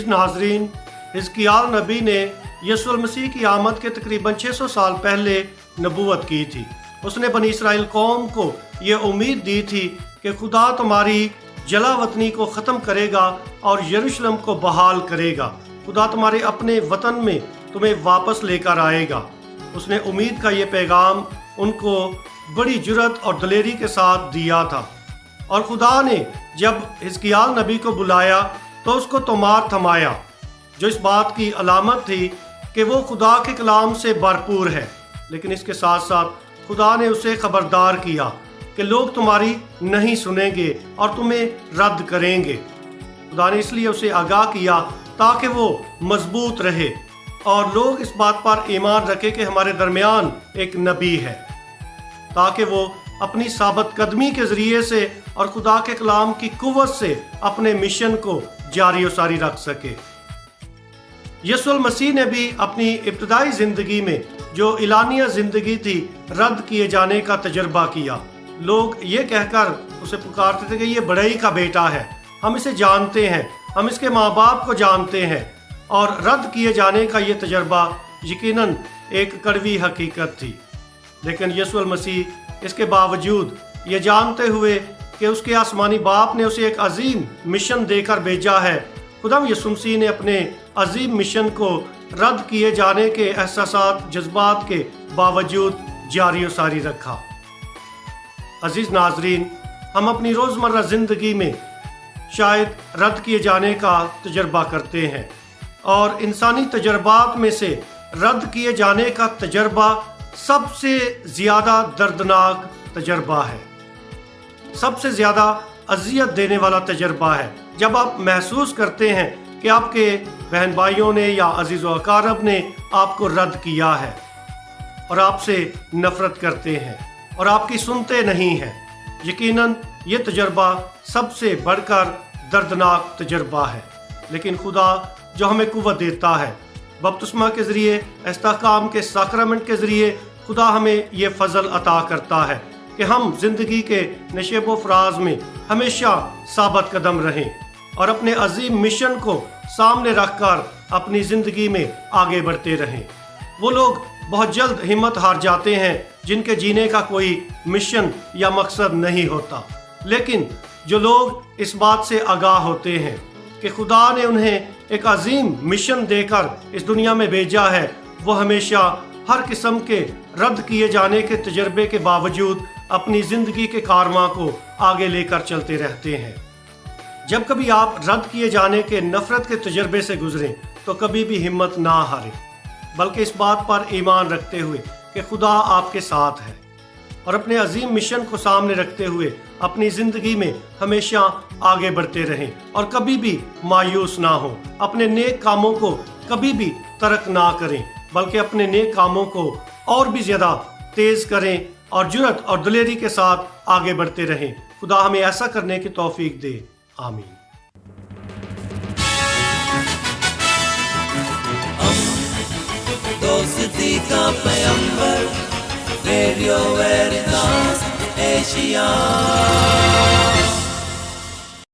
नाज़रीन, हिजकिय्याह नबी ने यीशु मसीह की आमद के तकरीबन 600 साल पहले नबूवत की थी। उसने बनी इसराइल कौम को ये उम्मीद दी थी कि खुदा तुम्हारी जलावतनी को ख़त्म करेगा और यरूशलेम को बहाल करेगा। खुदा तुम्हारे अपने वतन में तुम्हें वापस लेकर आएगा। उसने उम्मीद का ये पैगाम उनको बड़ी जुर्रत और दलेरी के साथ दिया था। और खुदा ने जब हिजकिय्याह नबी को बुलाया तो उसको तोमार थमाया, जो इस बात की अलामत थी कि वो खुदा के कलाम से भरपूर है। लेकिन इसके साथ साथ खुदा ने उसे खबरदार किया कि लोग तुम्हारी नहीं सुनेंगे और तुम्हें रद्द करेंगे। खुदा ने इसलिए उसे आगाह किया ताकि वो मजबूत रहे और लोग इस बात पर ईमान रखें कि हमारे दरमियान एक नबी है, ताकि वो अपनी साबित कदमी के ज़रिए से और खुदा के कलाम की कुव्वत से अपने मिशन को जारी और सारी रख सके। यीशु मसीह ने भी अपनी इब्तदाई ज़िंदगी में जो इलानिया ज़िंदगी थी रद्द किए जाने का तजर्बा किया। लोग ये कहकर उसे पुकारते थे कि ये बड़ई का बेटा है, हम इसे जानते हैं, हम इसके माँ बाप को जानते हैं। और रद्द किए जाने का ये तजर्बा यकीनन एक कड़वी हकीकत थी। लेकिन यीशु मसीह इसके बावजूद ये जानते हुए कि उसके आसमानी बाप ने उसे एक अजीम मिशन देकर भेजा है, खुदा यीशु मसीह ने अपने अजीम मिशन को रद्द किए जाने के एहसासात जज्बात के बावजूद जारी और सारी रखा। अजीज नाजरीन, हम अपनी रोज़मर्रा ज़िंदगी में शायद रद्द किए जाने का तजर्बा करते हैं, और इंसानी तजर्बात में से रद्द किए जाने का तजर्बा सबसे ज़्यादा दर्दनाक तजर्बा है, सबसे ज़्यादा अजियत देने वाला तजर्बा है। जब आप महसूस करते हैं कि आपके बहन भाइयों ने या अजीज़ व अकारब ने आपको रद्द किया है और आपसे नफ़रत करते हैं और आपकी सुनते नहीं हैं, यकीनन ये तजर्बा सबसे बढ़कर दर्दनाक तजर्बा है। लेकिन खुदा जो हमें कुव्वत देता है, बपतिस्मा के ज़रिए, इस्तिकाम के साक्रमेंट के ज़रिए खुदा हमें ये फ़ज़ल अता करता है कि हम ज़िंदगी के नशेब व फराज में हमेशा साबित कदम रहें और अपने अजीम मिशन को सामने रखकर अपनी ज़िंदगी में आगे बढ़ते रहें। वो लोग बहुत जल्द हिम्मत हार जाते हैं जिनके जीने का कोई मिशन या मकसद नहीं होता। लेकिन जो लोग इस बात से आगाह होते हैं कि खुदा ने उन्हें एक अजीम मिशन देकर इस दुनिया में भेजा है, वो हमेशा हर किस्म के रद्द किए जाने के तजर्बे के बावजूद अपनी ज़िंदगी के कारवां को आगे लेकर चलते रहते हैं। जब कभी आप रद्द किए जाने के नफ़रत के तजर्बे से गुजरें तो कभी भी हिम्मत ना हारें, बल्कि इस बात पर ईमान रखते हुए कि खुदा आपके साथ है और अपने अजीम मिशन को सामने रखते हुए अपनी ज़िंदगी में हमेशा आगे बढ़ते रहें और कभी भी मायूस ना हो। अपने नेक कामों को कभी भी तर्क ना करें, बल्कि अपने नेक कामों को और भी ज़्यादा तेज़ करें और जुर्रत और दलेरी के साथ आगे बढ़ते रहें। खुदा हमें ऐसा करने की तौफीक दे, आमीन। दोस्ती का पैगंबर, रेडियो वेरितास एशिया।